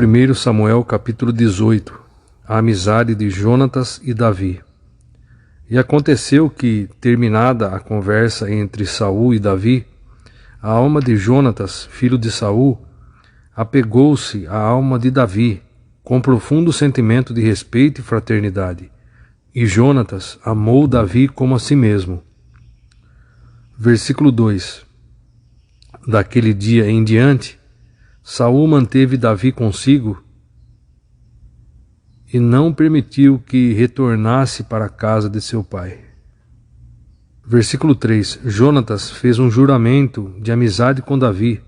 1 Samuel capítulo 18. A amizade de Jonatas e Davi. E aconteceu que, terminada a conversa entre Saul e Davi, a alma de Jonatas, filho de Saul, apegou-se à alma de Davi, com profundo sentimento de respeito e fraternidade. E Jonatas amou Davi como a si mesmo. Versículo 2. Daquele dia em diante, Saul manteve Davi consigo e não permitiu que retornasse para a casa de seu pai. Versículo 3. Jonatas fez um juramento de amizade com Davi,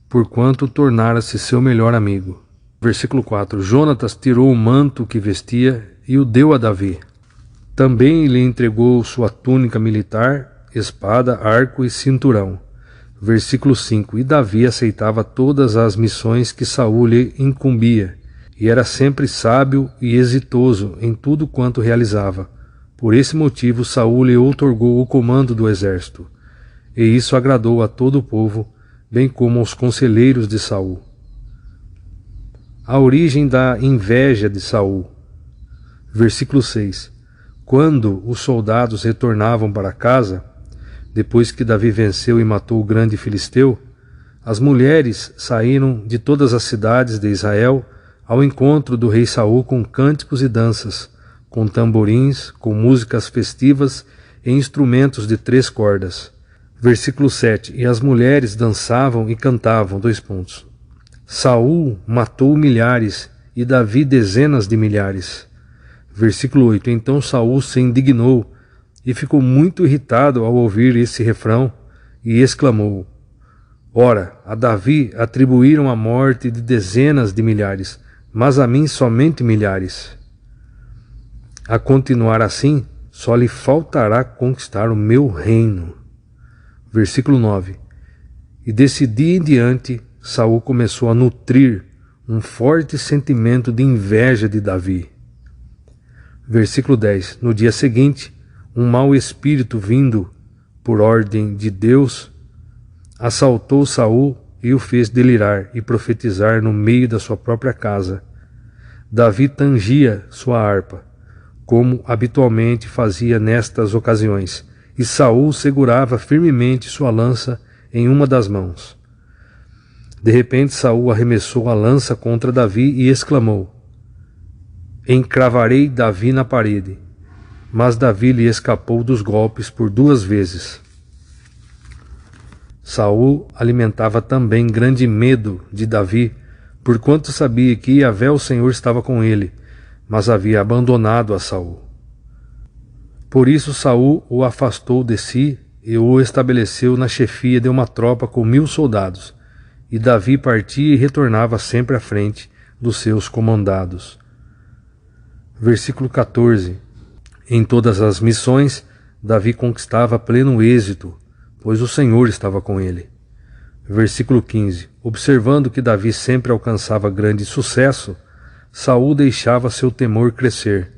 porquanto tornara-se seu melhor amigo. Versículo 4. Jonatas tirou o manto que vestia e o deu a Davi. Também lhe entregou sua túnica militar, espada, arco e cinturão. Versículo 5. E Davi aceitava todas as missões que Saul lhe incumbia, e era sempre sábio e exitoso em tudo quanto realizava. Por esse motivo Saul lhe outorgou o comando do exército, e isso agradou a todo o povo, bem como aos conselheiros de Saul. A origem da inveja de Saul. Versículo 6. Quando os soldados retornavam para casa, depois que Davi venceu e matou o grande filisteu, as mulheres saíram de todas as cidades de Israel ao encontro do rei Saul com cânticos e danças, com tamborins, com músicas festivas e instrumentos de 3 cordas. Versículo 7. E as mulheres dançavam e cantavam, : Saul matou milhares e Davi dezenas de milhares. Versículo 8. Então Saul se indignou e ficou muito irritado ao ouvir esse refrão e exclamou: Ora, a Davi atribuíram a morte de dezenas de milhares, mas a mim somente milhares. A continuar assim, só lhe faltará conquistar o meu reino. Versículo 9. E desse dia em diante, Saul começou a nutrir um forte sentimento de inveja de Davi. Versículo 10. No dia seguinte, um mau espírito vindo por ordem de Deus assaltou Saul e o fez delirar e profetizar no meio da sua própria casa. Davi tangia sua harpa, como habitualmente fazia nestas ocasiões, e Saul segurava firmemente sua lança em uma das mãos. De repente Saul arremessou a lança contra Davi e exclamou: Encravarei Davi na parede. Mas Davi lhe escapou dos golpes por 2 vezes. Saul alimentava também grande medo de Davi, porquanto sabia que Yahvé o Senhor estava com ele, mas havia abandonado a Saul. Por isso Saul o afastou de si e o estabeleceu na chefia de uma tropa com 1000 soldados, e Davi partia e retornava sempre à frente dos seus comandados. Versículo 14. Em todas as missões, Davi conquistava pleno êxito, pois o Senhor estava com ele. Versículo 15. Observando que Davi sempre alcançava grande sucesso, Saul deixava seu temor crescer.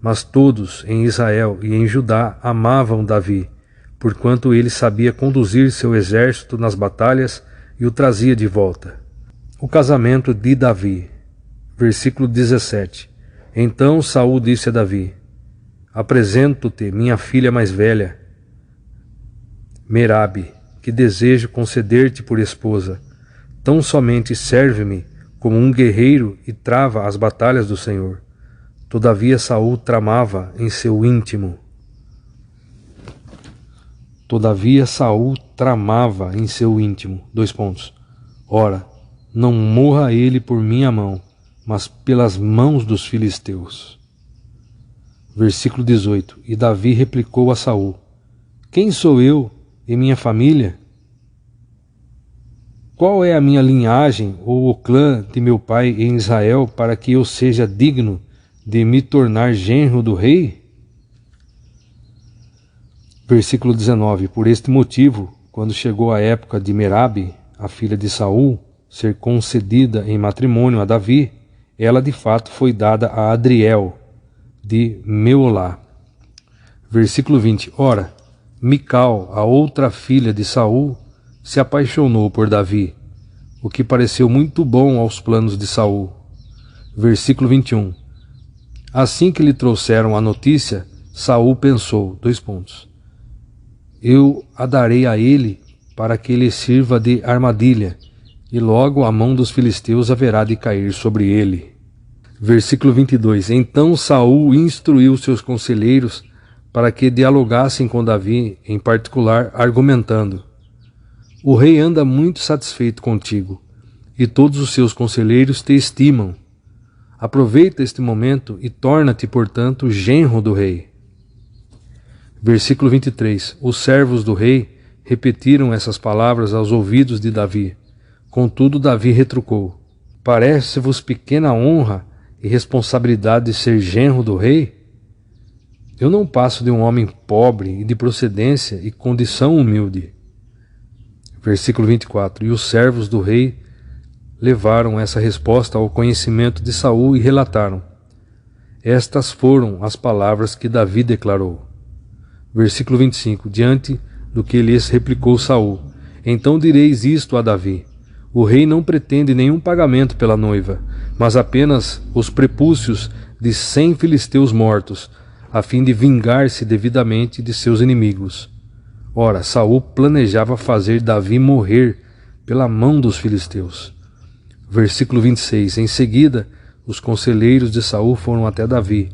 Mas todos em Israel e em Judá amavam Davi, porquanto ele sabia conduzir seu exército nas batalhas e o trazia de volta. O casamento de Davi. Versículo 17. Então Saul disse a Davi: Apresento-te minha filha mais velha, Merabe, que desejo conceder-te por esposa. Tão somente serve-me como um guerreiro e trava as batalhas do Senhor. Todavia Saul tramava em seu íntimo. Ora, não morra ele por minha mão, mas pelas mãos dos filisteus. Versículo 18. E Davi replicou a Saul: Quem sou eu e minha família? Qual é a minha linhagem ou o clã de meu pai em Israel para que eu seja digno de me tornar genro do rei? Versículo 19. Por este motivo, quando chegou a época de Merabe, a filha de Saul, ser concedida em matrimônio a Davi, ela de fato foi dada a Adriel, de Meolá. Versículo 20. Ora, Mical, a outra filha de Saul, se apaixonou por Davi, o que pareceu muito bom aos planos de Saul. Versículo 21. Assim que lhe trouxeram a notícia, Saul pensou, eu a darei a ele para que ele sirva de armadilha, e logo a mão dos filisteus haverá de cair sobre ele. Versículo 22. Então Saul instruiu seus conselheiros para que dialogassem com Davi, em particular, argumentando: o rei anda muito satisfeito contigo, e todos os seus conselheiros te estimam. Aproveita este momento e torna-te, portanto, genro do rei. Versículo 23. Os servos do rei repetiram essas palavras aos ouvidos de Davi. Contudo, Davi retrucou: parece-vos pequena honra e responsabilidade de ser genro do rei? Eu não passo de um homem pobre e de procedência e condição humilde. Versículo 24. E os servos do rei levaram essa resposta ao conhecimento de Saul e relataram: estas foram as palavras que Davi declarou. Versículo 25. Diante do que lhes replicou Saul: então direis isto a Davi: o rei não pretende nenhum pagamento pela noiva, mas apenas os prepúcios de 100 filisteus mortos, a fim de vingar-se devidamente de seus inimigos. Ora, Saul planejava fazer Davi morrer pela mão dos filisteus. Versículo 26. Em seguida, os conselheiros de Saul foram até Davi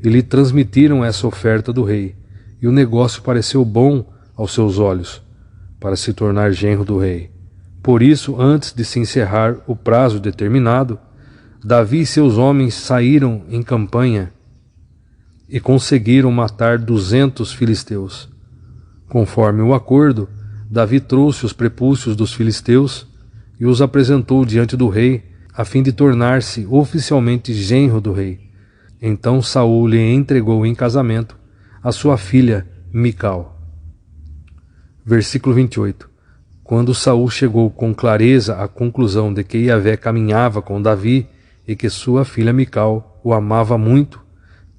e lhe transmitiram essa oferta do rei, e o negócio pareceu bom aos seus olhos, para se tornar genro do rei. Por isso, antes de se encerrar o prazo determinado, Davi e seus homens saíram em campanha e conseguiram matar 200 filisteus. Conforme o acordo, Davi trouxe os prepúcios dos filisteus e os apresentou diante do rei, a fim de tornar-se oficialmente genro do rei. Então Saul lhe entregou em casamento a sua filha Mical. Versículo 28. Quando Saul chegou com clareza à conclusão de que Iavé caminhava com Davi e que sua filha Mical o amava muito,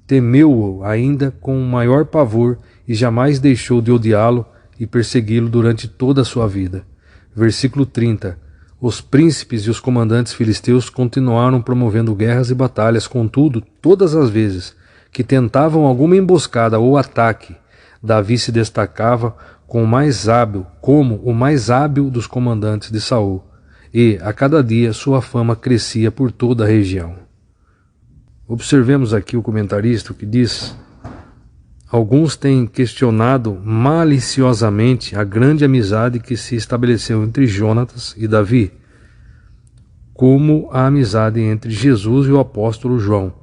temeu-o ainda com maior pavor e jamais deixou de odiá-lo e persegui-lo durante toda a sua vida. Versículo 30. Os príncipes e os comandantes filisteus continuaram promovendo guerras e batalhas, contudo, todas as vezes que tentavam alguma emboscada ou ataque, Davi se destacava como o mais hábil dos comandantes de Saul, e, a cada dia, sua fama crescia por toda a região. Observemos aqui o comentarista que diz: alguns têm questionado maliciosamente a grande amizade que se estabeleceu entre Jonatas e Davi, como a amizade entre Jesus e o apóstolo João,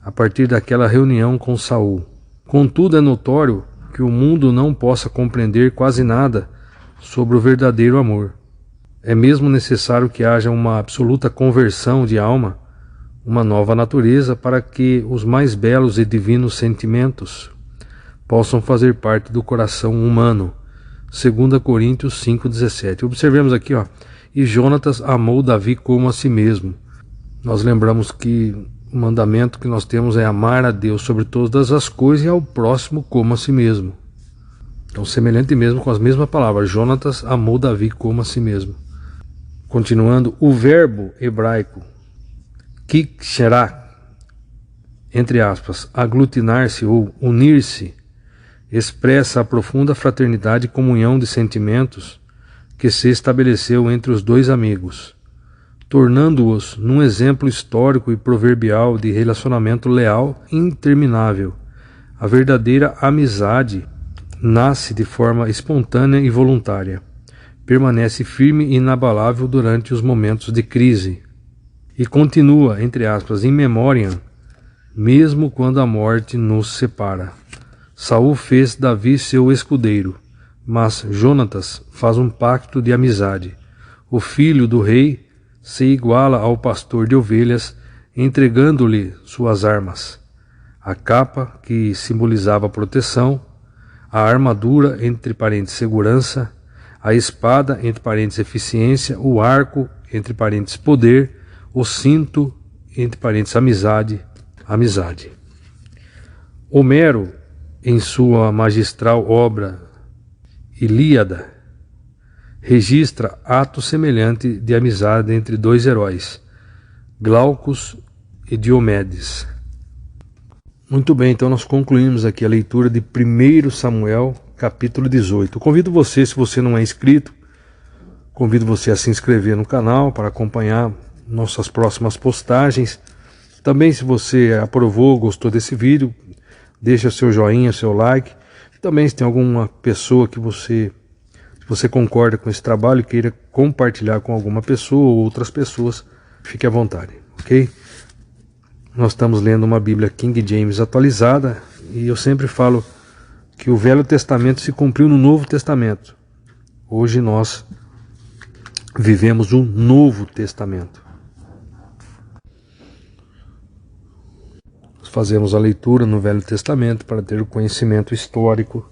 a partir daquela reunião com Saul. Contudo, é notório que o mundo não possa compreender quase nada sobre o verdadeiro amor. É mesmo necessário que haja uma absoluta conversão de alma, uma nova natureza, para que os mais belos e divinos sentimentos possam fazer parte do coração humano. 2 Coríntios 5,17. Observemos aqui, e Jonatas amou Davi como a si mesmo. Nós lembramos que o mandamento que nós temos é amar a Deus sobre todas as coisas e ao próximo como a si mesmo. Então, semelhante mesmo com as mesmas palavras, Jonatas amou Davi como a si mesmo. Continuando, o verbo hebraico kikserá, entre aspas, aglutinar-se ou unir-se, expressa a profunda fraternidade e comunhão de sentimentos que se estabeleceu entre os dois amigos, tornando-os num exemplo histórico e proverbial de relacionamento leal e interminável. A verdadeira amizade nasce de forma espontânea e voluntária, permanece firme e inabalável durante os momentos de crise, e continua, entre aspas, in memoriam, mesmo quando a morte nos separa. Saul fez Davi seu escudeiro, mas Jonatas faz um pacto de amizade. O filho do rei se iguala ao pastor de ovelhas, entregando-lhe suas armas: a capa, que simbolizava proteção, a armadura, entre parênteses, segurança, a espada, entre parênteses, eficiência, o arco, entre parênteses, poder, o cinto, entre parênteses, amizade. Homero, em sua magistral obra Ilíada, registra ato semelhante de amizade entre dois heróis, Glaucus e Diomedes. Muito bem, então nós concluímos aqui a leitura de 1 Samuel, capítulo 18. Eu convido você, se você não é inscrito, convido você a se inscrever no canal para acompanhar nossas próximas postagens. Também, se você aprovou, gostou desse vídeo, deixa seu joinha, seu like. Também, se tem alguma pessoa que você concorda com esse trabalho e queira compartilhar com alguma pessoa ou outras pessoas, fique à vontade, ok? Nós estamos lendo uma Bíblia King James atualizada e eu sempre falo que o Velho Testamento se cumpriu no Novo Testamento. Hoje nós vivemos o Novo Testamento. Nós fazemos a leitura no Velho Testamento para ter o conhecimento histórico